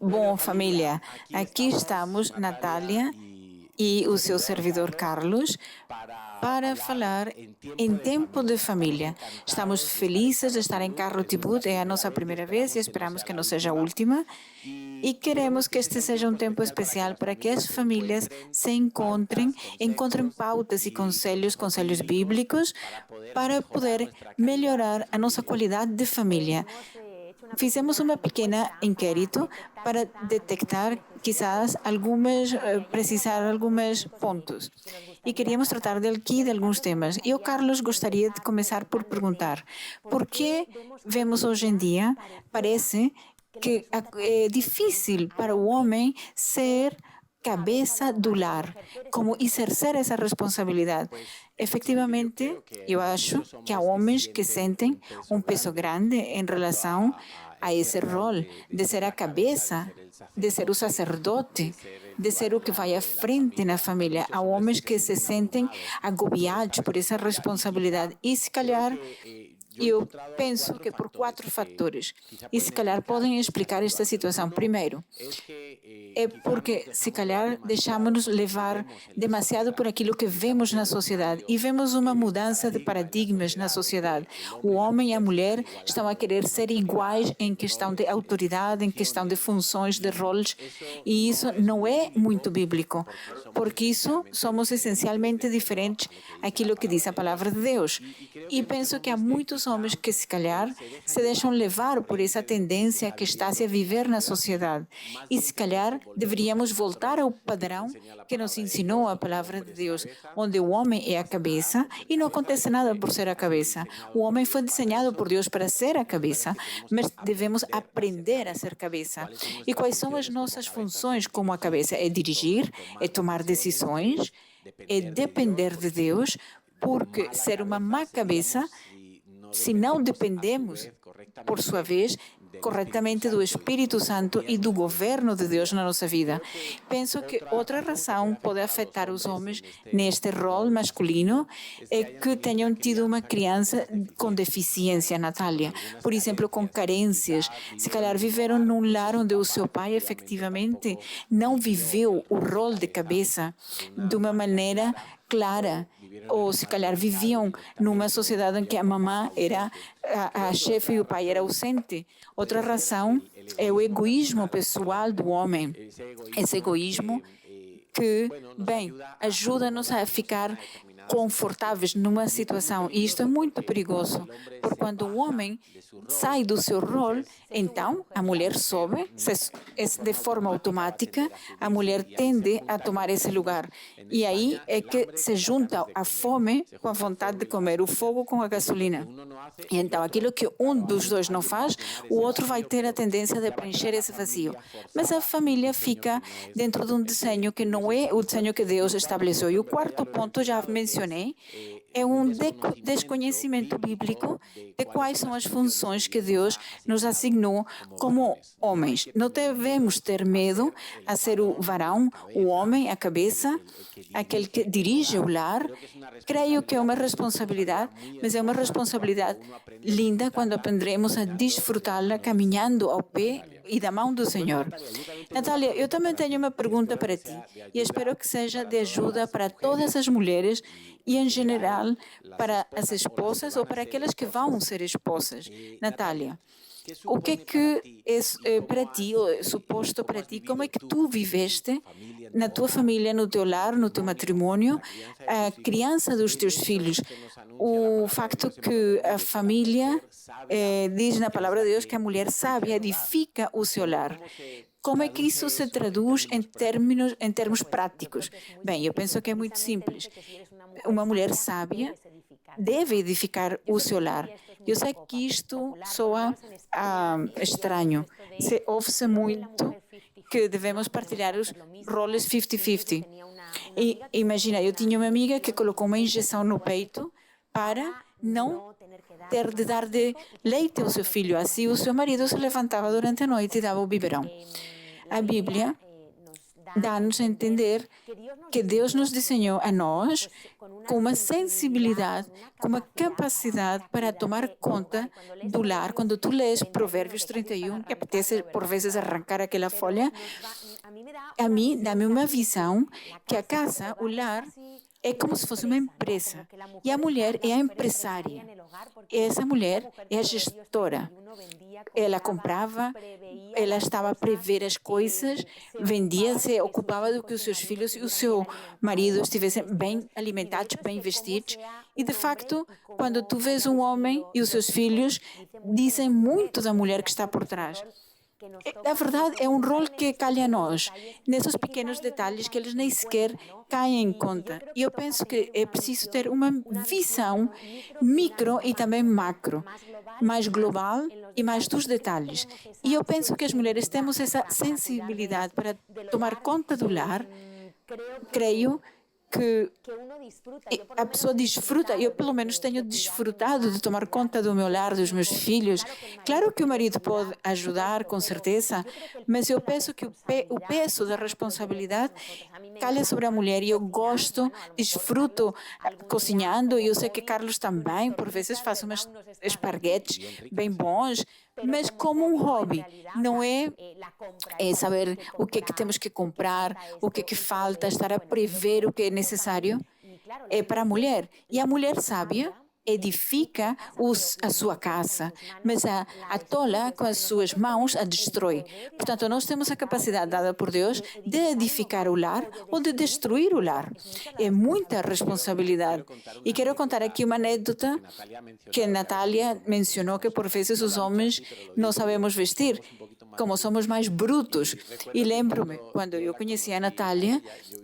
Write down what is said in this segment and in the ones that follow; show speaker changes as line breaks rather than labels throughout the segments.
Bom, família, aqui estamos, Natália e o seu servidor Carlos, para falar em tempo de família. Estamos felizes de estar em Carro Tibut, é a nossa primeira vez e esperamos que não seja a última. E queremos que este seja um tempo especial para que as famílias se encontrem pautas e conselhos bíblicos, para poder melhorar a nossa qualidade de família. Fizemos uma pequena inquérito para detectar, quizás, precisar alguns pontos. E queríamos tratar de alguns temas. E o Carlos gostaria de começar por perguntar por que vemos hoje em dia, parece que é difícil para o homem ser cabeça do lar, como exercer essa responsabilidade. Efectivamente, eu acho que há homens que sentem um peso grande em relação a esse rol de ser a cabeça, de ser o sacerdote, de ser o que vai à frente na família. Há homens que se sentem agobiados por essa responsabilidade e, se calhar, eu penso que por 4 fatores. E se calhar podem explicar esta situação. Primeiro, é porque se calhar deixamos-nos levar demasiado por aquilo que vemos na sociedade e vemos uma mudança de paradigmas na sociedade. O homem e a mulher estão a querer ser iguais em questão de autoridade, em questão de funções, de roles, e isso não é muito bíblico, porque isso somos essencialmente diferentes daquilo que diz a palavra de Deus. E penso que há muitos homens que, se calhar, se deixam levar por essa tendência que está-se a viver na sociedade. E, se calhar, deveríamos voltar ao padrão que nos ensinou a palavra de Deus, onde o homem é a cabeça e não acontece nada por ser a cabeça. O homem foi desenhado por Deus para ser a cabeça, mas devemos aprender a ser cabeça. E quais são as nossas funções como a cabeça? É dirigir, é tomar decisões, é depender de Deus, porque ser uma má cabeça, se não dependemos, por sua vez, corretamente do Espírito Santo e do governo de Deus na nossa vida. Penso que outra razão pode afetar os homens neste rol masculino é que tenham tido uma criança com deficiência, Natália. Por exemplo, com carências. Se calhar viveram num lar onde o seu pai efetivamente não viveu o rol de cabeça de uma maneira clara, ou se calhar viviam numa sociedade em que a mamã era a chefe e o pai era ausente. Outra razão é o egoísmo pessoal do homem. Esse egoísmo que, bem, ajuda-nos a ficar confortáveis numa situação. E isto é muito perigoso, porque quando o homem sai do seu rol, então a mulher sobe, de forma automática, a mulher tende a tomar esse lugar. E aí é que se junta a fome com a vontade de comer, o fogo com a gasolina. E então, aquilo que um dos dois não faz, o outro vai ter a tendência de preencher esse vazio. Mas a família fica dentro de um desenho que não é o desenho que Deus estabeleceu. E o quarto ponto, já mencionei, é um desconhecimento bíblico de quais são as funções que Deus nos assignou como homens. Não devemos ter medo a ser o varão, o homem, a cabeça, aquele que dirige o lar. Creio que é uma responsabilidade, mas é uma responsabilidade linda quando aprenderemos a desfrutá-la caminhando ao pé e da mão do Senhor. Natália, eu também tenho uma pergunta para ti e espero que seja de ajuda para todas as mulheres e, em geral, para as esposas ou para aquelas que vão ser esposas. Natália, o que é para ti, ou é suposto para ti, como é que tu viveste na tua família, no teu lar, no teu matrimônio, a criança dos teus filhos? O facto que a família diz na palavra de Deus que a mulher sábia edifica o seu lar. Como é que isso se traduz em termos práticos? Bem, eu penso que é muito simples. Uma mulher sábia deve edificar o seu lar. Eu sei que isto soa estranho. Ouve-se muito que devemos partilhar os roles 50-50. E imagina, eu tinha uma amiga que colocou uma injeção no peito para não ter de dar de leite ao seu filho. Assim, o seu marido se levantava durante a noite e dava o biberão. A Bíblia dá-nos a entender que Deus nos desenhou a nós com uma sensibilidade, com uma capacidade para tomar conta do lar. Quando tu lês Provérbios 31, que apetece por vezes arrancar aquela folha, a mim dá-me uma visão que a casa, o lar, é como se fosse uma empresa. E a mulher é a empresária. Essa mulher é a gestora. Ela comprava, ela estava a prever as coisas, vendia, se ocupava do que os seus filhos e o seu marido estivessem bem alimentados, bem vestidos. E, de facto, quando tu vês um homem e os seus filhos, dizem muito da mulher que está por trás. Na verdade, é um rol que calha a nós, nesses pequenos detalhes que eles nem sequer caem em conta. E eu penso que é preciso ter uma visão micro e também macro, mais global e mais dos detalhes. E eu penso que as mulheres temos essa sensibilidade para tomar conta do lar. Creio que a pessoa desfruta, eu pelo menos tenho desfrutado de tomar conta do meu lar, dos meus filhos. Claro que o marido pode ajudar, com certeza, mas eu penso que o peso da responsabilidade calha sobre a mulher e eu gosto, desfruto cozinhando e eu sei que Carlos também, por vezes faz umas esparguetes bem bons, mas como um hobby, não é saber o que é que temos que comprar, o que é que falta, estar a prever o que é necessário, é para a mulher. E a mulher sábia edifica a sua casa, mas a tola com as suas mãos a destrói. Portanto, nós temos a capacidade dada por Deus de edificar o lar ou de destruir o lar. É muita responsabilidade. E quero contar aqui uma anécdota que a Natália mencionou, que por vezes os homens não sabemos vestir, como somos mais brutos. E lembro-me, quando eu conheci a Natália,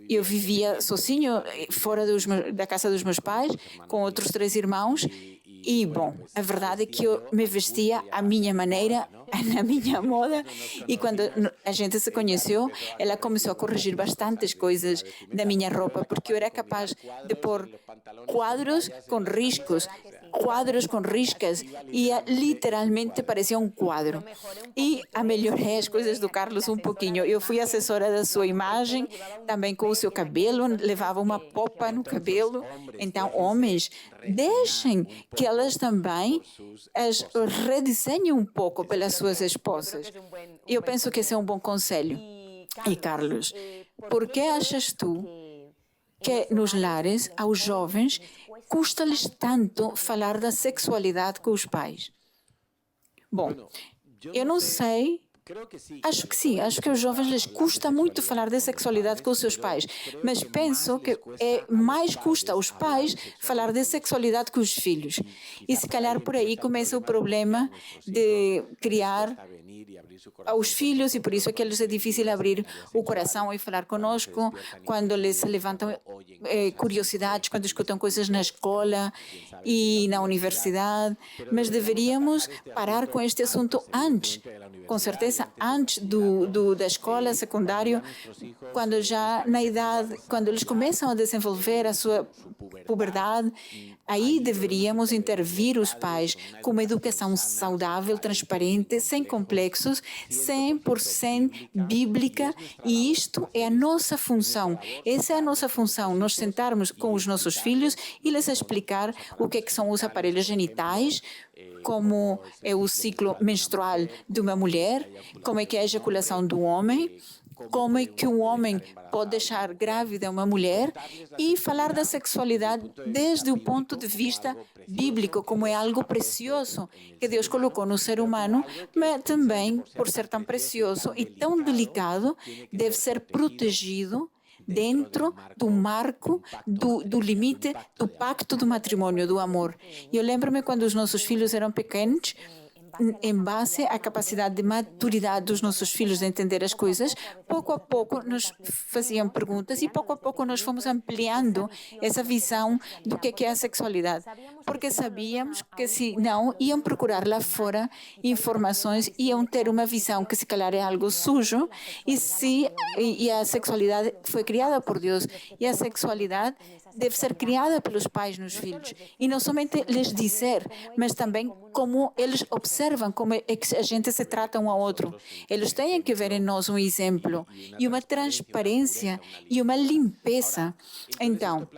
eu vivia sozinho, fora da casa dos meus pais, com outros 3 irmãos, e, bom, a verdade é que eu me vestia à minha maneira, na minha moda, e quando a gente se conheceu, ela começou a corrigir bastantes coisas da minha roupa, porque eu era capaz de pôr quadros com riscos, quadros com riscas, e literalmente parecia um quadro. E melhorei as coisas do Carlos um pouquinho. Eu fui assessora da sua imagem, também com o seu cabelo, levava uma popa no cabelo. Então, homens, deixem que elas também as redesenhem um pouco pelas suas esposas. Eu penso que esse é um bom conselho. E, Carlos, por que achas tu que nos lares, aos jovens, custa-lhes tanto falar da sexualidade com os pais? Bom, eu não sei. Acho que sim, acho que aos jovens lhes custa muito falar de sexualidade com os seus pais, mas penso que mais custa aos pais falar de sexualidade com os filhos. E se calhar por aí começa o problema de criar aos filhos, e por isso é que lhes é difícil abrir o coração e falar conosco quando eles levantam curiosidades, quando escutam coisas na escola e na universidade. Mas deveríamos parar com este assunto antes, com certeza antes da escola secundária, quando já na idade, quando eles começam a desenvolver a sua puberdade. Aí deveríamos intervir os pais com uma educação saudável, transparente, sem complexos, 100% bíblica, e isto é a nossa função. Essa é a nossa função, nós sentarmos com os nossos filhos e lhes explicar o que é que são os aparelhos genitais, como é o ciclo menstrual de uma mulher, como é que é a ejaculação do homem, como é que um homem pode deixar grávida uma mulher, e falar da sexualidade desde o ponto de vista bíblico, como é algo precioso que Deus colocou no ser humano, mas também, por ser tão precioso e tão delicado, deve ser protegido dentro do marco, do limite, do pacto do matrimônio, do amor. E eu lembro-me quando os nossos filhos eram pequenos, em base à capacidade de maturidade dos nossos filhos de entender as coisas, pouco a pouco nos faziam perguntas e pouco a pouco nós fomos ampliando essa visão do que é a sexualidade. porque sabíamos que se não iam procurar lá fora informações, iam ter uma visão que se calhar é algo sujo, e a sexualidade foi criada por Deus, e a sexualidade deve ser criada pelos pais nos filhos. E não somente lhes dizer, mas também como eles observam, como é que a gente se trata um ao outro. Eles têm que ver em nós um exemplo e uma transparência e uma limpeza. Então,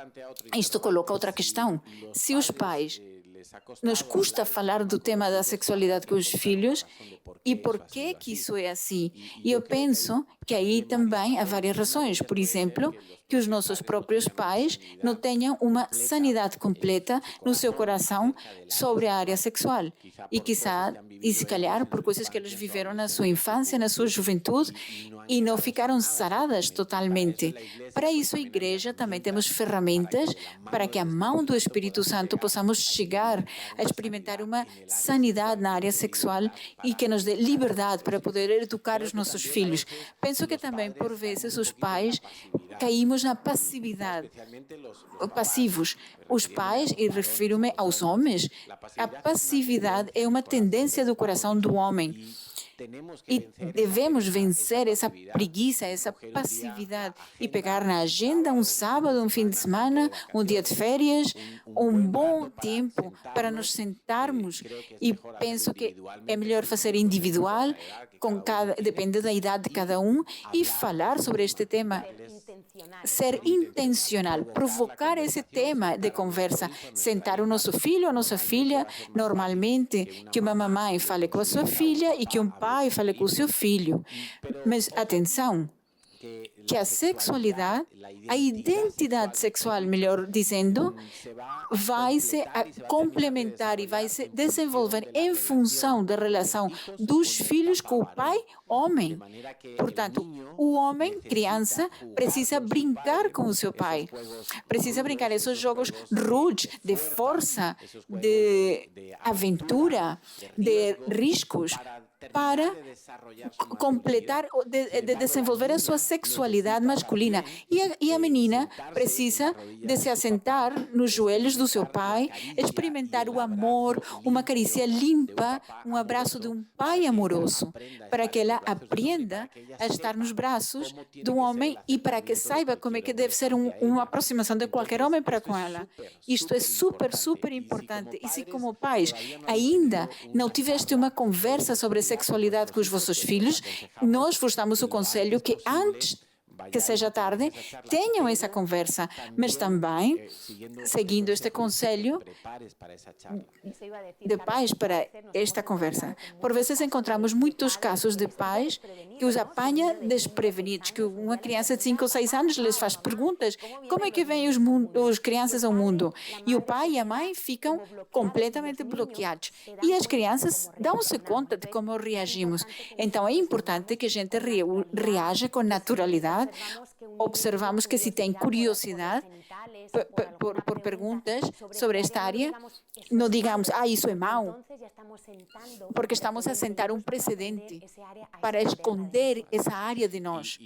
isto coloca outra questão. Se os pais nos custa falar do tema da sexualidade com os filhos, e por que isso é assim? E eu penso que aí também há várias razões. Por exemplo, que os nossos próprios pais não tenham uma sanidade completa no seu coração sobre a área sexual. E se calhar por coisas que eles viveram na sua infância, na sua juventude, e não ficaram saradas totalmente. Para isso, a igreja também temos ferramentas para que a mão do Espírito Santo possamos chegar a experimentar uma sanidade na área sexual e que nos dê liberdade para poder educar os nossos filhos. Penso que também, por vezes, os pais caímos na passividade, passivos. Os pais, e refiro-me aos homens, a passividade é uma tendência do coração do homem. E devemos vencer essa preguiça, essa passividade e pegar na agenda um sábado, um fim de semana, um dia de férias, um bom tempo para nos sentarmos. E penso que é melhor fazer individual, depende da idade de cada um, e falar sobre este tema. Ser intencional, provocar esse tema de conversa, sentar o nosso filho, a nossa filha, normalmente que uma mamãe fale com a sua filha e que um pai fale com o seu filho. Mas atenção, que a sexualidade, a identidade sexual, melhor dizendo, vai se complementar e vai se desenvolver em função da relação dos filhos com o pai homem. Portanto, o homem, criança, precisa brincar com o seu pai. Precisa brincar esses jogos rudes, de força, de aventura, de riscos, para completar, de desenvolver a sua sexualidade masculina. E a menina precisa de se assentar nos joelhos do seu pai, experimentar o amor, uma carícia limpa, um abraço de um pai amoroso, para que ela aprenda a estar nos braços do homem e para que saiba como é que deve ser uma aproximação de qualquer homem para com ela. Isto é super, super importante. E se como pais ainda não tiveste uma conversa sobre sexualidade com os vossos filhos, nós vos damos o conselho que antes que seja tarde, tenham essa conversa, mas também, seguindo este conselho de pais para esta conversa. Por vezes encontramos muitos casos de pais que os apanha desprevenidos, que uma criança de 5 ou 6 anos lhes faz perguntas, como é que vêm os crianças ao mundo? E o pai e a mãe ficam completamente bloqueados. E as crianças dão-se conta de como reagimos. Então é importante que a gente reaja com naturalidade. Observamos que se tem curiosidade por perguntas sobre esta área, não digamos, isso é mau, porque estamos a sentar um precedente para esconder essa área de nós.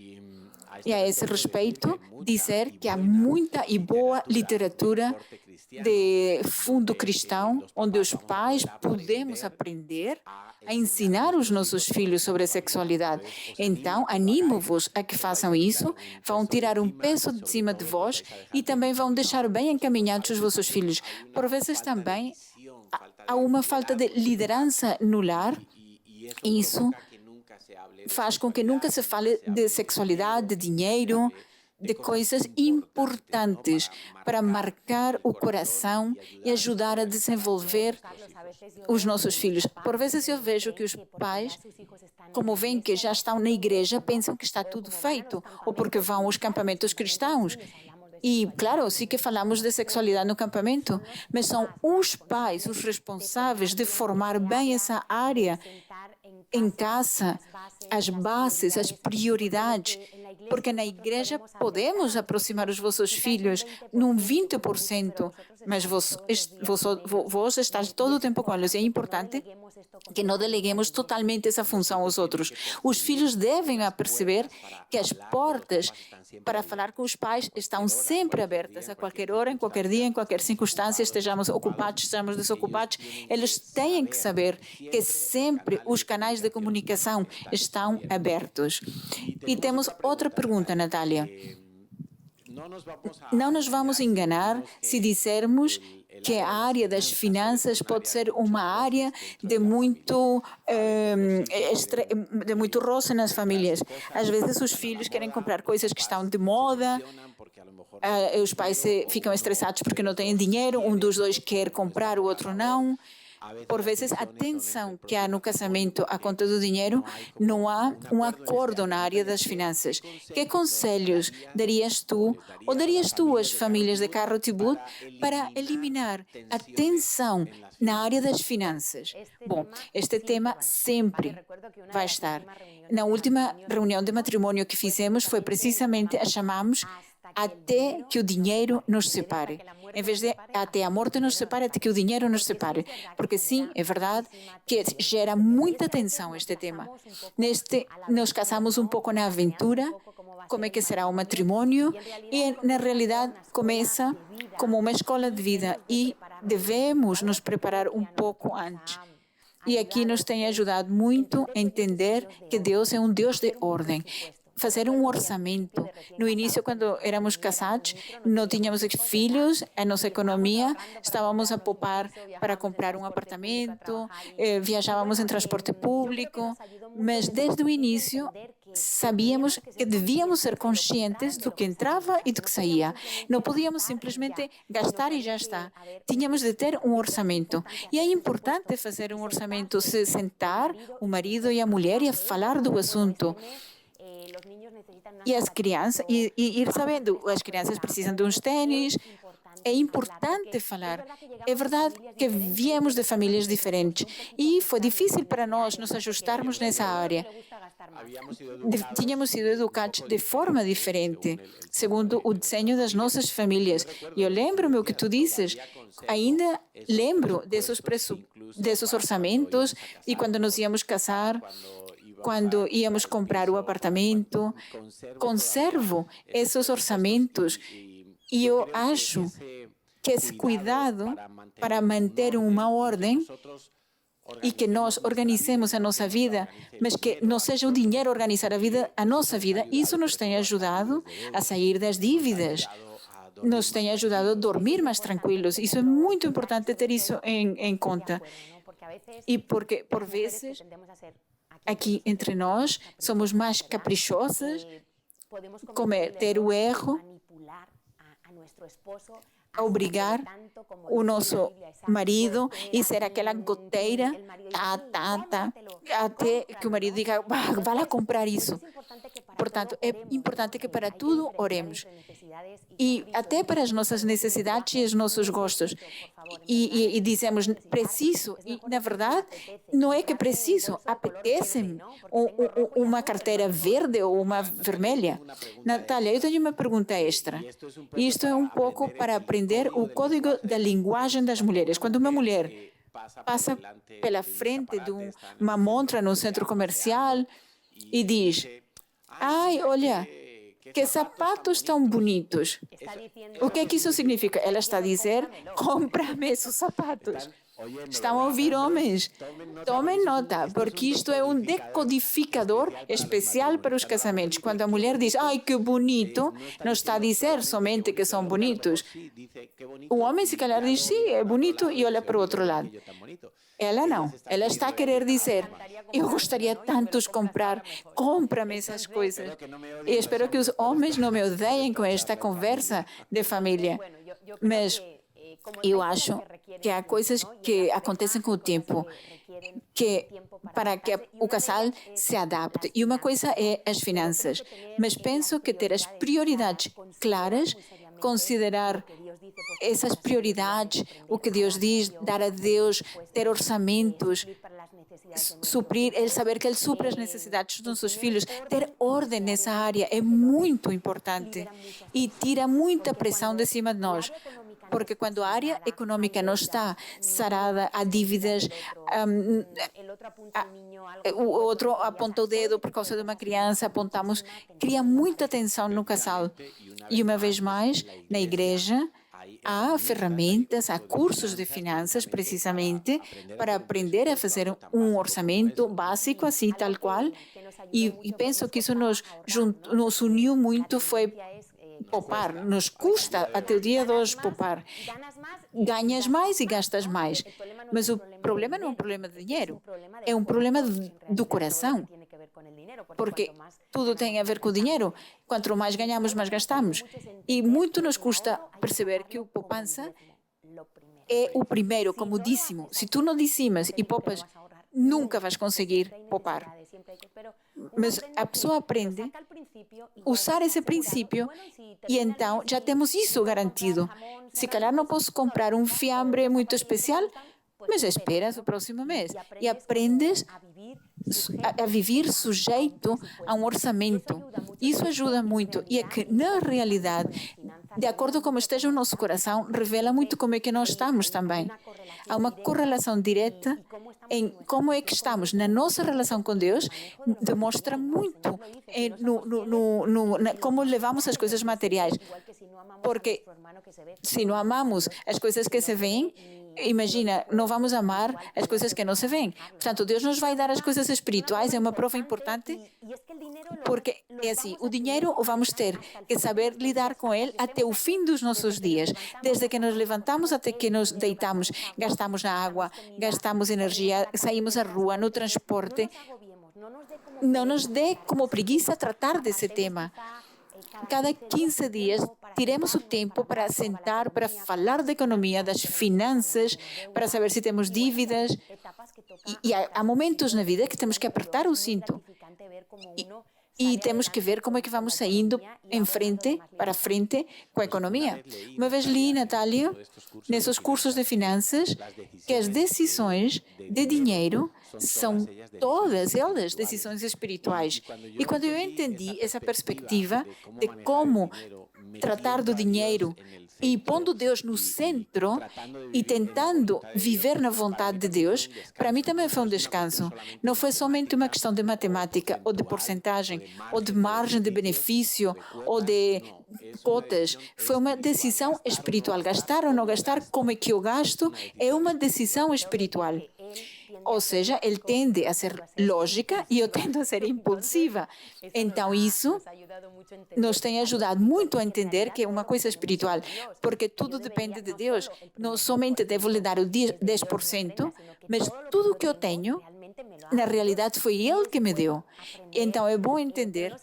E a esse respeito, dizer que há muita e boa literatura de fundo cristão, onde os pais podemos aprender a ensinar os nossos filhos sobre a sexualidade. Então, animo-vos a que façam isso, vão tirar um peso de cima de vós e também vão deixar bem encaminhados os vossos filhos. Por vezes também há uma falta de liderança no lar, e isso faz com que nunca se fale de sexualidade, de dinheiro, de coisas importantes para marcar o coração e ajudar a desenvolver os nossos filhos. Por vezes eu vejo que os pais, como veem que já estão na igreja, pensam que está tudo feito, ou porque vão aos campamentos cristãos. E, claro, sim que falamos de sexualidade no campamento, mas são os pais os responsáveis de formar bem essa área em casa, as bases, as prioridades, Porque na igreja podemos aproximar os vossos filhos num 20%, mas vós estáis todo o tempo com eles. E é importante que não deleguemos totalmente essa função aos outros. Os filhos devem perceber que as portas para falar com os pais estão sempre abertas, a qualquer hora, em qualquer dia, em qualquer circunstância, estejamos ocupados, estejamos desocupados. Eles têm que saber que sempre os canais de comunicação estão abertos. E temos outra pergunta, Natália. Não nos vamos enganar se dissermos que a área das finanças pode ser uma área de muito roça nas famílias. Às vezes os filhos querem comprar coisas que estão de moda, os pais ficam estressados porque não têm dinheiro, um dos dois quer comprar, o outro não. Por vezes, a tensão que há no casamento à conta do dinheiro, não há um acordo na área das finanças. Que conselhos darias tu às famílias de Carro Tibut para eliminar a tensão na área das finanças? Bom, este tema sempre vai estar. Na última reunião de matrimônio que fizemos, foi precisamente, a chamamos até que o dinheiro nos separe. Em vez de até a morte nos separe, até que o dinheiro nos separe. Porque sim, é verdade que gera muita tensão este tema. Nos casamos um pouco na aventura, como é que será o matrimônio, e na realidade começa como uma escola de vida e devemos nos preparar um pouco antes. E aqui nos tem ajudado muito a entender que Deus é um Deus de ordem. Fazer um orçamento. No início, quando éramos casados, não tínhamos filhos, a nossa economia, estávamos a poupar para comprar um apartamento, viajávamos em transporte público, mas desde o início sabíamos que devíamos ser conscientes do que entrava e do que saía. Não podíamos simplesmente gastar e já está. Tínhamos de ter um orçamento. E é importante fazer um orçamento, se sentar o marido e a mulher e a falar do assunto. E as crianças, e ir sabendo, as crianças precisam de uns tênis. É importante falar. É verdade que viemos de famílias diferentes e foi difícil para nós nos ajustarmos nessa área. Tínhamos sido educados de forma diferente, segundo o desenho das nossas famílias. E eu lembro-me o que tu dizes. Ainda lembro desses orçamentos e quando nos íamos casar, quando íamos comprar o apartamento, conservo esses orçamentos e eu acho que esse cuidado para manter uma ordem e que nós organizemos a nossa vida, mas que não seja o dinheiro organizar a nossa vida, isso nos tem ajudado a sair das dívidas, nos tem ajudado a dormir mais tranquilos. Isso é muito importante ter isso em conta. E porque, por vezes, aqui entre nós, somos mais caprichosas, cometer o erro, obrigar o nosso marido e ser aquela goteira, até que o marido diga, vá lá comprar isso. Portanto, é importante que para tudo oremos. E até para as nossas necessidades e os nossos gostos. E dizemos, preciso. E, na verdade, não é que preciso. Apetece-me uma carteira verde ou uma vermelha. Natália, eu tenho uma pergunta extra. Isto é um pouco para aprender o código da linguagem das mulheres. Quando uma mulher passa pela frente de uma montra no centro comercial e diz, ai, olha, que sapatos tão bonitos. O que é que isso significa? Ela está a dizer, compra-me esses sapatos. Estão a ouvir, homens? Tomem nota, porque isto é um decodificador especial para os casamentos. Quando a mulher diz, ai, que bonito, não está a dizer somente que são bonitos. O homem, se calhar, diz, sim, é bonito, e olha para o outro lado. Ela não. Ela está a querer dizer, eu gostaria tanto de comprar, compra-me essas coisas. E espero que os homens não me odeiem com esta conversa de família. Mas eu acho que há coisas que acontecem com o tempo, para que o casal se adapte. E uma coisa é as finanças. Mas penso que ter as prioridades claras, considerar essas prioridades, o que Deus diz, dar a Deus, ter orçamentos suprir, ele saber que ele supre as necessidades dos nossos filhos. Ter ordem nessa área é muito importante e tira muita pressão de cima de nós. Porque quando a área econômica não está sarada, há dívidas, o outro aponta o dedo por causa de uma criança, apontamos, cria muita tensão no casal. E uma vez mais, na igreja, há ferramentas, há cursos de finanças, precisamente, para aprender a fazer um orçamento básico, assim, tal qual. E penso que isso nos uniu muito, foi poupar. Nos custa até o dia de hoje poupar. Ganhas mais e gastas mais. Mas o problema não é um problema de dinheiro, é um problema do coração. Porque tudo tem a ver com o dinheiro. Quanto mais ganhamos, mais gastamos. E muito nos custa perceber que o poupança é o primeiro, comodíssimo. Se tu não dizimas e poupas, nunca vais conseguir poupar. Mas a pessoa aprende a usar esse princípio e então já temos isso garantido. Se calhar não posso comprar um fiambre muito especial, mas esperas o próximo mês e aprendes a viver sujeito a um orçamento. Isso ajuda muito e é que, na realidade, de acordo com como esteja o nosso coração, revela muito como é que nós estamos também. Há uma correlação direta em como é que estamos na nossa relação com Deus, demonstra muito como levamos as coisas materiais. Porque se não amamos as coisas que se veem, imagina, não vamos amar as coisas que não se veem. Portanto, Deus nos vai dar as coisas espirituais, é uma prova importante, porque é assim, o dinheiro vamos ter que saber lidar com ele até o fim dos nossos dias. Desde que nos levantamos até que nos deitamos, gastamos na água, gastamos energia, saímos à rua, no transporte. Não nos dê como preguiça tratar desse tema. Cada 15 dias, tiremos o tempo para sentar, para falar da economia, das finanças, para saber se temos dívidas. E há momentos na vida que temos que apertar o cinto. E temos que ver como é que vamos saindo para frente com a economia. Uma vez li, Natália, nesses cursos de finanças, que as decisões de dinheiro são todas elas decisões espirituais. E quando eu entendi essa perspectiva de como tratar do dinheiro e pondo Deus no centro e tentando viver na vontade de Deus, para mim também foi um descanso. Não foi somente uma questão de matemática ou de porcentagem ou de margem de benefício ou de cotas. Foi uma decisão espiritual. Gastar ou não gastar, como é que eu gasto, é uma decisão espiritual. Ou seja, ele tende a ser lógica e eu tendo a ser impulsiva. Então, isso nos tem ajudado muito a entender que é uma coisa espiritual, porque tudo depende de Deus. Não somente devo lhe dar o 10%, mas tudo o que eu tenho, na realidade, foi Ele que me deu. Então, é bom entender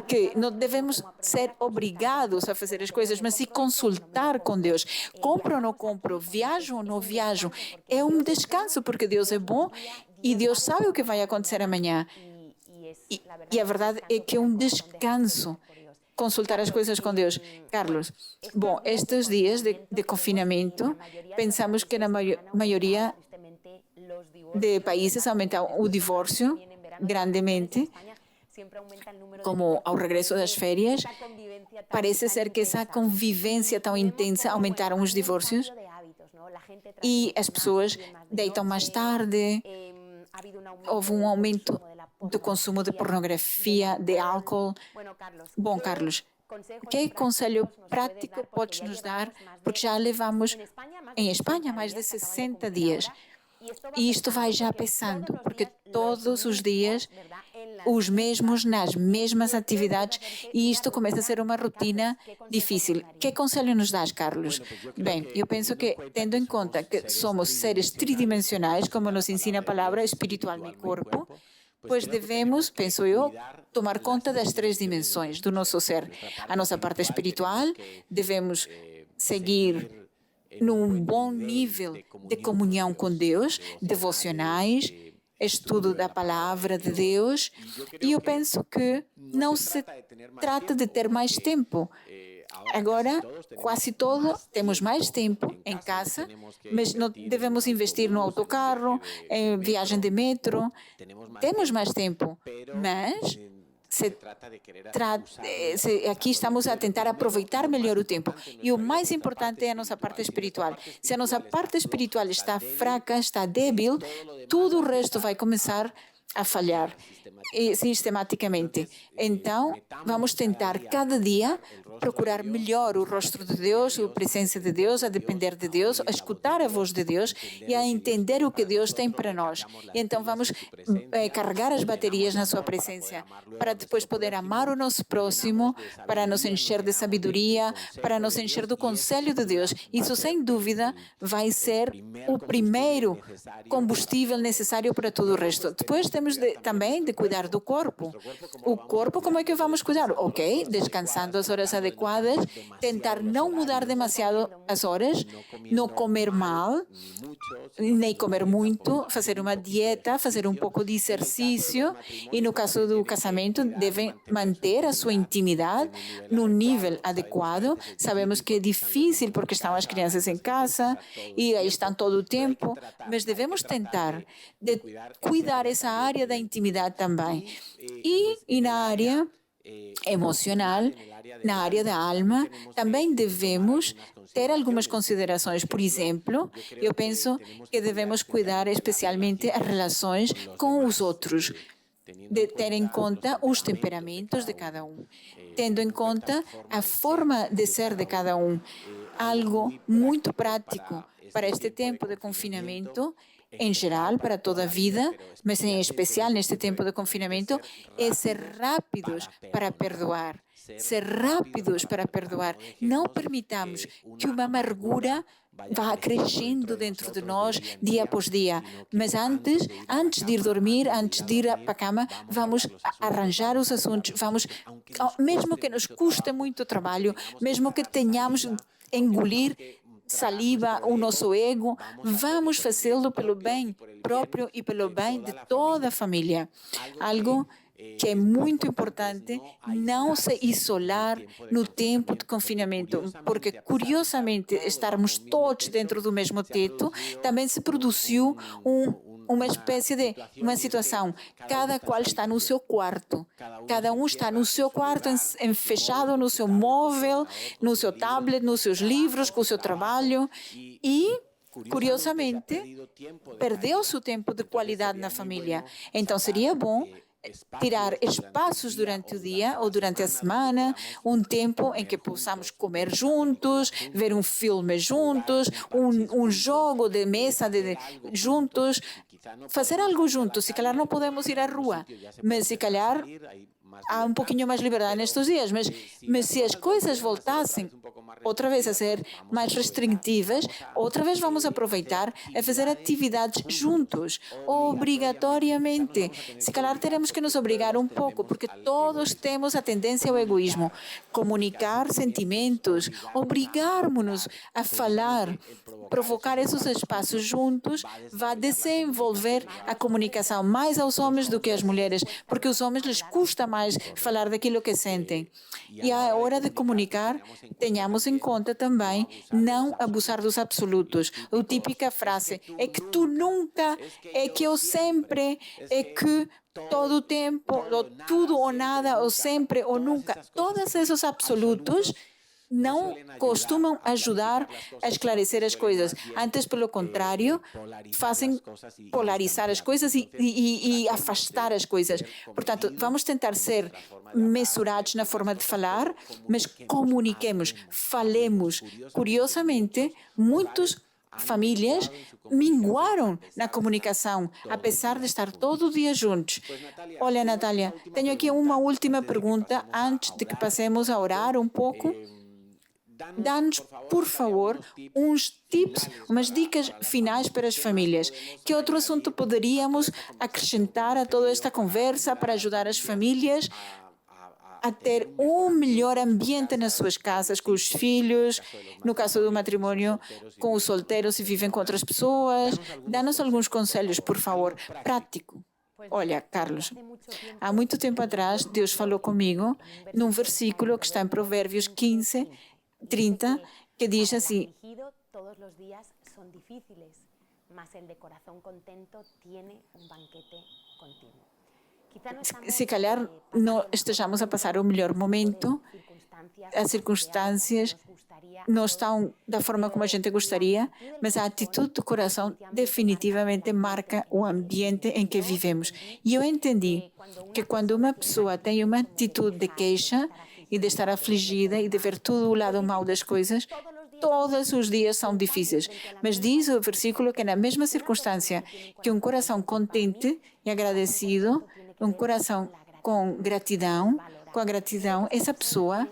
que não devemos ser obrigados a fazer as coisas, mas se consultar com Deus. Compro ou não compro? Viajo ou não viajo? É um descanso, porque Deus é bom e Deus sabe o que vai acontecer amanhã. E a verdade é que é um descanso consultar as coisas com Deus. Carlos, bom, estes dias de confinamento, pensamos que na maioria de países aumentou o divórcio grandemente, como ao regresso das férias. Parece ser que essa convivência tão intensa aumentaram os divórcios e as pessoas deitam mais tarde. Houve um aumento do consumo de pornografia, de álcool. Bom, Carlos, que conselho prático podes nos dar? Porque já levamos em Espanha mais de 60 dias. E isto vai já pensando, porque todos os dias os mesmos nas mesmas atividades e isto começa a ser uma rotina difícil. Que conselho nos dás, Carlos? Bem, eu penso que, tendo em conta que somos seres tridimensionais, como nos ensina a palavra, espiritual e corpo, pois devemos, penso eu, tomar conta das 3 dimensões do nosso ser. A nossa parte espiritual, devemos seguir num bom nível de comunhão com Deus, devocionais, estudo da palavra de Deus, e eu penso que não se trata de ter mais tempo. Agora, quase todo, temos mais tempo em casa, mas não devemos investir no autocarro, em viagem de metro. Temos mais tempo, mas aqui estamos a tentar aproveitar melhor o tempo. E o mais importante é a nossa parte espiritual. Se a nossa parte espiritual está fraca, está débil, tudo o resto vai começar a falhar sistematicamente. Então, vamos tentar cada dia procurar melhor o rosto de Deus, a presença de Deus, a depender de Deus, a escutar a voz de Deus e a entender o que Deus tem para nós. E então vamos carregar as baterias na sua presença para depois poder amar o nosso próximo, para nos encher de sabedoria, para nos encher do conselho de Deus. Isso, sem dúvida, vai ser o primeiro combustível necessário para todo o resto. Depois temos também de cuidar do corpo. O corpo, como é que vamos cuidar? Ok, descansando as horas adequadas, tentar não mudar demasiado as horas, não comer mal, nem comer muito, fazer uma dieta, fazer um pouco de exercício e, no caso do casamento, devem manter a sua intimidade no nível adequado. Sabemos que é difícil porque estão as crianças em casa e aí estão todo o tempo, mas devemos tentar cuidar essa área da intimidade também. E na área emocional, na área da alma, também devemos ter algumas considerações. Por exemplo, eu penso que devemos cuidar especialmente as relações com os outros, de ter em conta os temperamentos de cada um, tendo em conta a forma de ser de cada um. Algo muito prático para este tempo de confinamento, em geral, para toda a vida, mas em especial neste tempo de confinamento, é ser rápidos para perdoar. Ser rápidos para perdoar. Não permitamos que uma amargura vá crescendo dentro de nós dia após dia. Mas antes de ir dormir, antes de ir para a cama, vamos arranjar os assuntos, mesmo que nos custe muito trabalho, mesmo que tenhamos engolir saliva o nosso ego, vamos fazê-lo pelo bem próprio e pelo bem de toda a família. Algo que é muito importante, não se isolar no tempo de confinamento, porque, curiosamente, estarmos todos dentro do mesmo teto, também se produziu uma espécie de uma situação. Cada qual está no seu quarto. Cada um está no seu quarto, fechado no seu móvel, no seu tablet, nos seus livros, com o seu trabalho. E, curiosamente, perdeu-se o tempo de qualidade na família. Então, seria bom tirar espaços durante o dia ou durante a semana, um tempo em que possamos comer juntos, ver um filme juntos, um jogo de mesa juntos, fazer algo juntos. Se calhar não podemos ir à rua, mas se calhar há um pouquinho mais liberdade nestes dias, mas se as coisas voltassem outra vez a ser mais restritivas, outra vez vamos aproveitar a fazer atividades juntos, obrigatoriamente. Se calhar teremos que nos obrigar um pouco, porque todos temos a tendência ao egoísmo. Comunicar sentimentos, obrigarmos-nos a falar, provocar esses espaços juntos, vai desenvolver a comunicação mais aos homens do que às mulheres, porque os homens lhes custa mais falar daquilo que sentem. E à hora de comunicar, tenhamos em conta também não abusar dos absolutos. A típica frase é que tu nunca, é que eu sempre, é que todo o tempo, ou tudo ou nada, ou sempre ou nunca. Todos esses absolutos não costumam ajudar a esclarecer as coisas. Antes, pelo contrário, fazem polarizar as coisas e afastar as coisas. Portanto, vamos tentar ser mesurados na forma de falar, mas comuniquemos, falemos. Curiosamente, muitas famílias minguaram na comunicação, apesar de estar todo o dia juntos. Olha, Natália, tenho aqui uma última pergunta antes de que passemos a orar um pouco. Dá-nos, por favor, uns tips, umas dicas finais para as famílias. Que outro assunto poderíamos acrescentar a toda esta conversa para ajudar as famílias a ter um melhor ambiente nas suas casas, com os filhos, no caso do matrimônio, com os solteiros se vivem com outras pessoas? Dá-nos alguns conselhos, por favor, prático. Olha, Carlos, há muito tempo atrás, Deus falou comigo num versículo que está em Provérbios 15:30, que diz assim:
todos los días son difíciles, mas el de corazón contento tiene un banquete continuo.
se calhar não estejamos a passar o melhor momento, as circunstâncias não estão da forma como a gente gostaria, mas a atitude do coração definitivamente marca o ambiente em que vivemos. E eu entendi que quando uma pessoa tem uma atitude de queixa e de estar afligida e de ver tudo o lado mau das coisas, todos os dias são difíceis. Mas diz o versículo que na mesma circunstância que um coração contente e agradecido, um coração com a gratidão, essa pessoa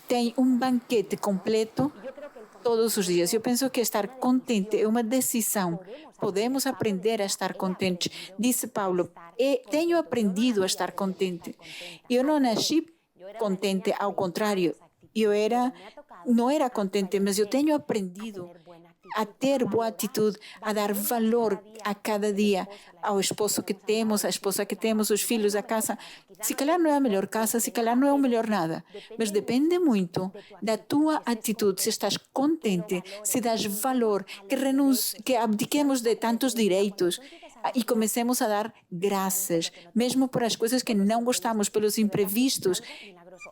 tem um banquete completo todos os dias. Eu penso que estar contente é uma decisão. Podemos aprender a estar contentes. Disse Paulo, tenho aprendido a estar contente. Eu não nasci contente, ao contrário. Não era contente, mas eu tenho aprendido a ter boa atitude, a dar valor a cada dia ao esposo que temos, à esposa que temos, os filhos, a casa. Se calhar não é a melhor casa, se calhar não é o melhor nada, mas depende muito da tua atitude, se estás contente, se dás valor, que abdiquemos de tantos direitos e comecemos a dar graças, mesmo por as coisas que não gostamos, pelos imprevistos.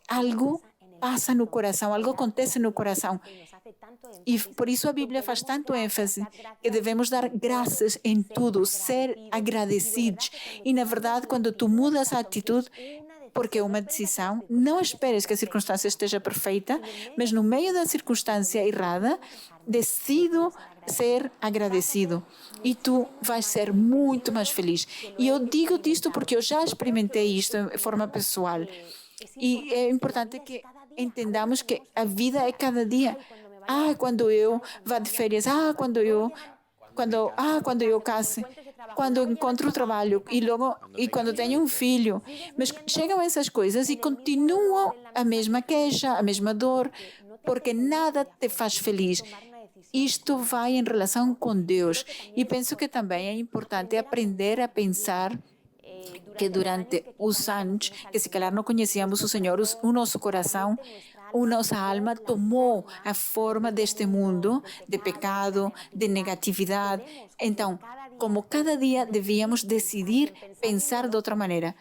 Algo passa no coração, algo acontece no coração. E por isso a Bíblia faz tanto ênfase que devemos dar graças em tudo, ser agradecidos. E, na verdade, quando tu mudas a atitude, porque é uma decisão, não esperes que a circunstância esteja perfeita, mas no meio da circunstância errada, decido ser agradecido. E tu vais ser muito mais feliz. E eu digo isto porque eu já experimentei isto de forma pessoal. E é importante que entendamos que a vida é cada dia. Quando eu vá de férias, quando eu case, quando eu encontro trabalho e quando tenho um filho. Mas chegam essas coisas e continuam a mesma queixa, a mesma dor, porque nada te faz feliz. Isto vai em relação com Deus. E penso que também é importante aprender a pensar que durante os anos que se calhar não conhecíamos o Senhor, o nosso coração, a nossa alma tomou a forma deste mundo de pecado, de negatividade. Então, como cada dia devíamos decidir pensar de outra maneira,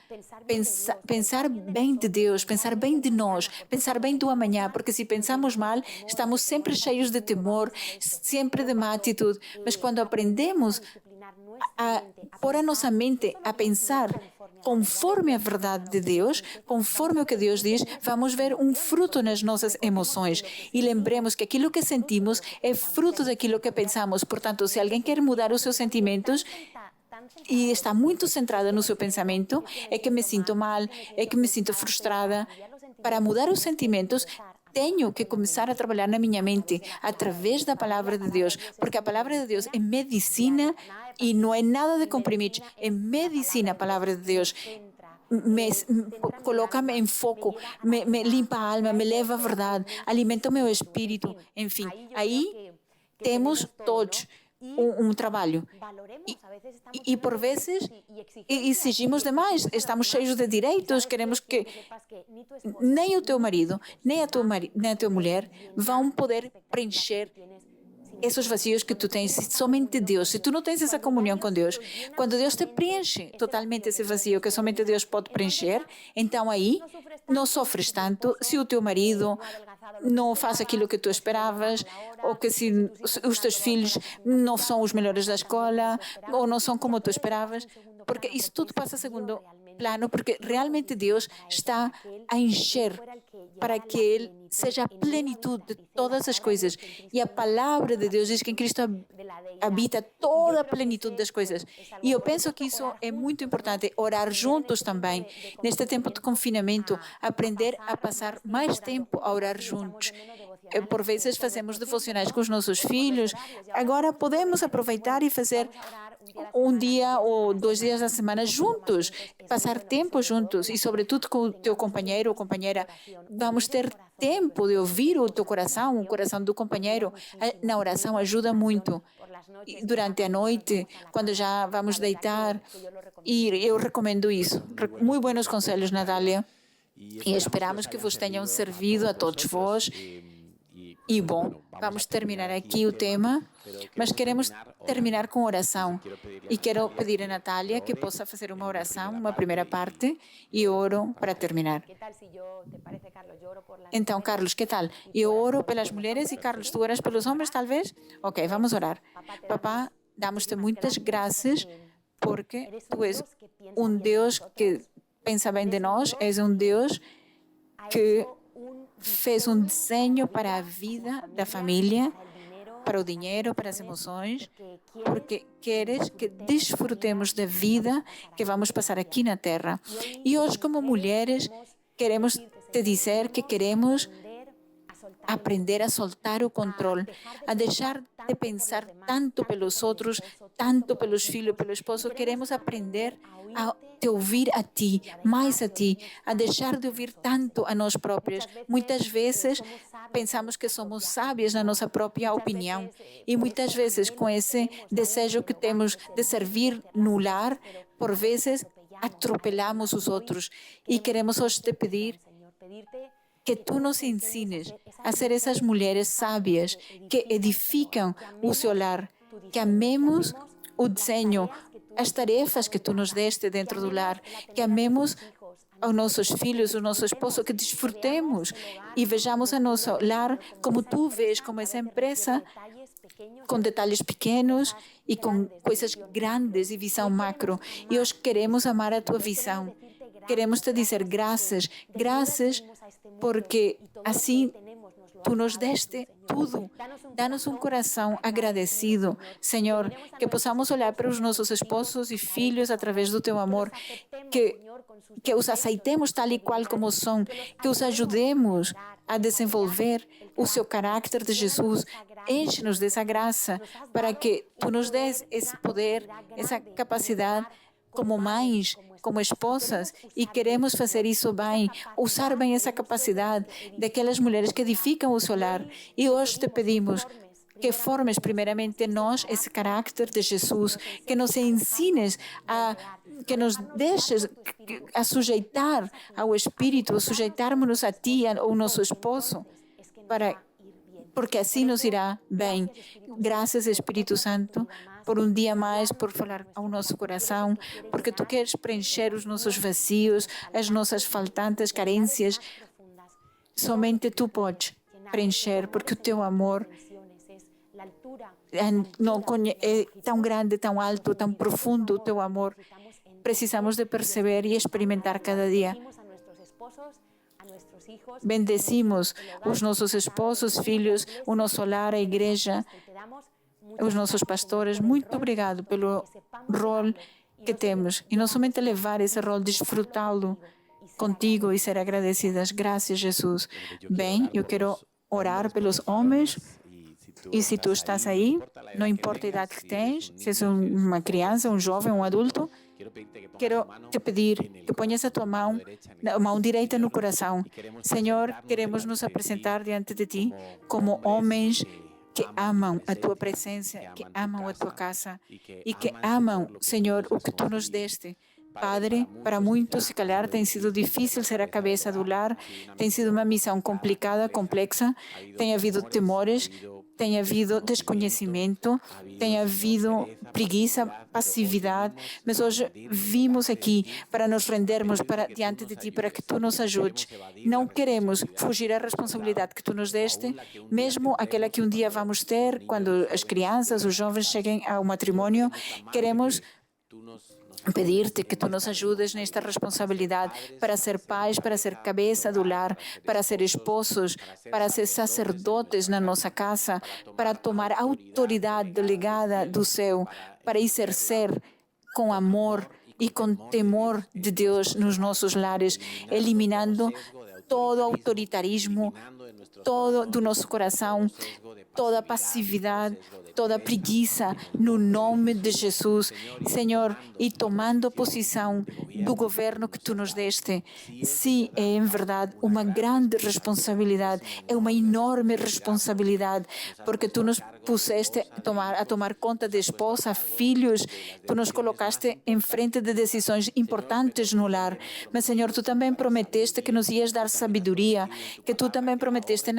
pensar bem de Deus, pensar bem de nós, pensar bem do amanhã, porque se pensamos mal, estamos sempre cheios de temor, sempre de má atitude. Mas quando aprendemos a pôr a nossa mente a pensar conforme a verdade de Deus, conforme o que Deus diz, vamos ver um fruto nas nossas emoções. E lembremos que aquilo que sentimos é fruto daquilo que pensamos. Portanto, se alguém quer mudar os seus sentimentos e está muito centrado no seu pensamento, é que me sinto mal, é que me sinto frustrada. Para mudar os sentimentos, tenho que começar a trabalhar na minha mente através da palavra de Deus, porque a palavra de Deus é medicina e não é nada de comprimidos, é medicina a palavra de Deus. Coloca-me em foco, me limpa a alma, me leva à verdade, alimenta o meu espírito, enfim. Aí temos todos um trabalho. E por vezes exigimos demais, estamos cheios de direitos, queremos que nem o teu marido, nem a tua mulher vão poder preencher esses vazios que tu tens, somente Deus. Se tu não tens essa comunhão com Deus, quando Deus te preenche totalmente esse vazio que somente Deus pode preencher, então aí não sofres tanto se o teu marido não faz aquilo que tu esperavas, ou que se os teus filhos não são os melhores da escola, ou não são como tu esperavas, porque isso tudo passa a segundo plano, porque realmente Deus está a encher para que Ele seja a plenitude de todas as coisas. E a palavra de Deus diz que em Cristo habita toda a plenitude das coisas. E eu penso que isso é muito importante, orar juntos também. Neste tempo de confinamento, aprender a passar mais tempo a orar juntos. por vezes fazemos devocionais com os nossos filhos. Agora podemos aproveitar e fazer um dia ou 2 dias da semana juntos, passar tempo juntos e, sobretudo, com o teu companheiro ou companheira. Vamos ter tempo de ouvir o teu coração, o coração do companheiro. Na oração ajuda muito. E durante a noite, quando já vamos deitar, e eu recomendo isso. Muito bons conselhos, Natália. E esperamos que vos tenham servido a todos vós. E bom, vamos terminar aqui o tema, mas queremos terminar com oração. E quero pedir a Natália que possa fazer uma oração, uma primeira parte, e oro para terminar. Então, Carlos, que tal? Eu oro pelas mulheres e, Carlos, tu oras pelos homens, talvez? Ok, vamos orar. Papá, damos-te muitas graças porque tu és um Deus que pensa bem de nós, és um Deus que fez um desenho para a vida da família, para o dinheiro, para as emoções, porque queres que desfrutemos da vida que vamos passar aqui na Terra. E hoje, como mulheres, queremos te dizer que queremos aprender a soltar o controle, a deixar de pensar tanto pelos outros, tanto pelos filhos, pelo esposo. Queremos aprender a te ouvir a ti, mais a ti, a deixar de ouvir tanto a nós próprias. Muitas vezes pensamos que somos sábias na nossa própria opinião e muitas vezes com esse desejo que temos de servir no lar, por vezes atropelamos os outros e queremos hoje te pedir que tu nos ensines a ser essas mulheres sábias que edificam o seu lar, que amemos o desenho, as tarefas que tu nos deste dentro do lar, que amemos aos nossos filhos, o nosso esposo, que desfrutemos e vejamos a nosso lar como tu vês, como essa empresa, com detalhes pequenos e com coisas grandes e visão macro. E hoje queremos amar a tua visão. Queremos te dizer graças, graças, porque assim tu nos deste tudo. Dá-nos um coração agradecido, Senhor, que possamos olhar para os nossos esposos e filhos através do teu amor, que os aceitemos tal e qual como são, que os ajudemos a desenvolver o seu caráter de Jesus. Enche-nos dessa graça para que tu nos des esse poder, essa capacidade como mães, como esposas, e queremos fazer isso bem, usar bem essa capacidade daquelas mulheres que edificam o seu lar. E hoje te pedimos que formes primeiramente em nós esse caráter de Jesus, que nos ensines que nos deixes a sujeitar ao Espírito, a sujeitarmos-nos a ti, ao nosso esposo, porque assim nos irá bem. Graças, Espírito Santo, por um dia mais, por falar ao nosso coração, porque tu queres preencher os nossos vazios, as nossas faltantes, carências. Somente tu podes preencher, porque o teu amor é tão grande, tão alto, tão profundo o teu amor. Precisamos de perceber e experimentar cada dia. Bendecimos os nossos esposos, filhos, o nosso lar, a igreja, os nossos pastores. Muito obrigado pelo rol que temos. E não somente levar esse rol, desfrutá-lo contigo e ser agradecidas. Graças, Jesus. Bem, eu quero orar pelos homens. E se tu estás aí, não importa a idade que tens, se és uma criança, um jovem, um adulto, quero te pedir que ponhas a tua mão direita no coração. Senhor, queremos nos apresentar diante de ti como homens que amam a tua presença, que amam a tua casa e que amam, Senhor, o que tu nos deste. Padre, para muitos, se calhar, tem sido difícil ser a cabeça do lar, tem sido uma missão complicada, complexa, tem havido temores, tem havido desconhecimento, tem havido preguiça, passividade, mas hoje vimos aqui para nos rendermos diante de ti, para que tu nos ajudes. Não queremos fugir à responsabilidade que tu nos deste, mesmo aquela que um dia vamos ter, quando as crianças, os jovens cheguem ao matrimônio, queremos pedir-te que tu nos ajudes nesta responsabilidade para ser pais, para ser cabeça do lar, para ser esposos, para ser sacerdotes na nossa casa, para tomar a autoridade delegada do céu, para exercer com amor e com temor de Deus nos nossos lares, eliminando todo autoritarismo, todo do nosso coração, toda passividade, toda preguiça, no nome de Jesus. Senhor, e tomando posição do governo que Tu nos deste, sim, é em verdade uma grande responsabilidade, é uma enorme responsabilidade, porque Tu nos puseste a tomar conta de esposa, filhos, Tu nos colocaste em frente de decisões importantes no lar. Mas, Senhor, Tu também prometeste que nos ias dar sabedoria, que Tu também prometeste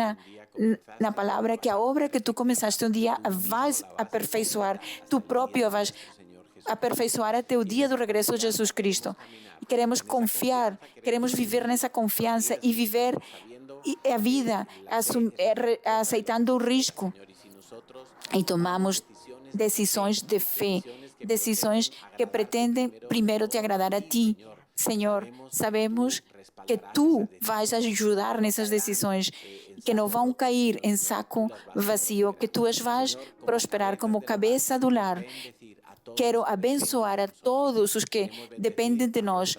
na palavra que a obra que Tu começaste um dia vais aperfeiçoar, Tu próprio vais aperfeiçoar até o dia do regresso de Jesus Cristo. E queremos confiar, queremos viver nessa confiança e viver a vida aceitando o risco. E tomamos decisões de fé, decisões que pretendem primeiro Te agradar a Ti. Senhor, sabemos que Tu vais ajudar nessas decisões, que não vão cair em saco vazio, que Tu as vais prosperar como cabeça do lar. Quero abençoar a todos os que dependem de nós,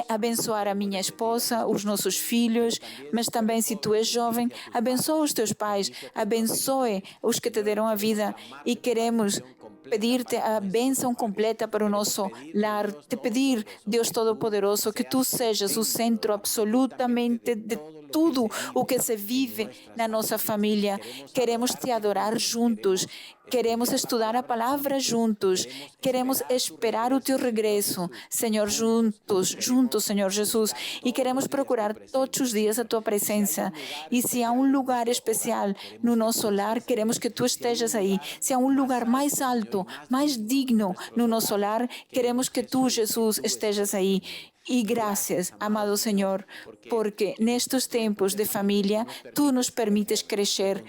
abençoar a minha esposa, os nossos filhos, mas também, se tu és jovem, abençoa os teus pais, abençoe os que te deram a vida, e queremos pedir-te a bênção completa para o nosso lar, te pedir, Deus Todo-Poderoso, que Tu sejas o centro absolutamente de tudo o que se vive na nossa família. Queremos Te adorar juntos, queremos estudar a palavra juntos, queremos esperar o Teu regresso, Senhor, juntos, Senhor Jesus, e queremos procurar todos os dias a Tua presença. E se há um lugar especial no nosso lar, queremos que Tu estejas aí. Se há um lugar mais alto, mais digno no nosso lar, queremos que Tu, Jesus, estejas aí. E graças, amado Senhor, porque nestes tempos de família, Tu nos permites crescer,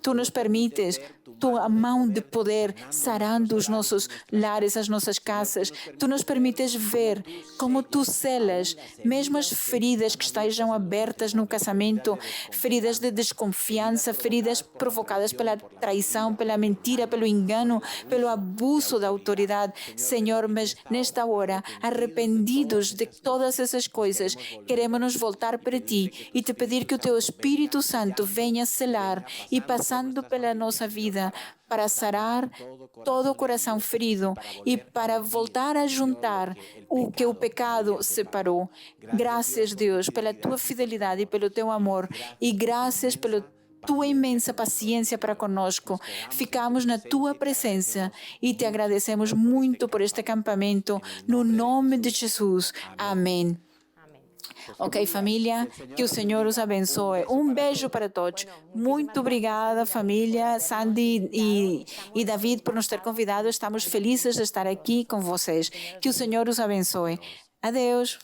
Tu nos permites Tua mão de poder sarando os nossos lares, as nossas casas. Tu nos permites ver como Tu selas, mesmo as feridas que estejam abertas no casamento, feridas de desconfiança, feridas provocadas pela traição, pela mentira, pelo engano, pelo abuso da autoridade. Senhor, mas nesta hora, arrependidos de todas essas coisas, queremos nos voltar para Ti e Te pedir que o Teu Espírito Santo venha selar e passando pela nossa vida, para sarar todo o coração ferido e para voltar a juntar o que o pecado separou. Graças, Deus, pela Tua fidelidade e pelo Teu amor, e graças pela Tua imensa paciência para conosco. Ficamos na Tua presença e Te agradecemos muito por este acampamento, no nome de Jesus. Amém. Ok, família, que o Senhor os abençoe. Um beijo para todos. Muito obrigada, família, Sandy e David, por nos ter convidado. Estamos felizes de estar aqui com vocês. Que o Senhor os abençoe. Adeus.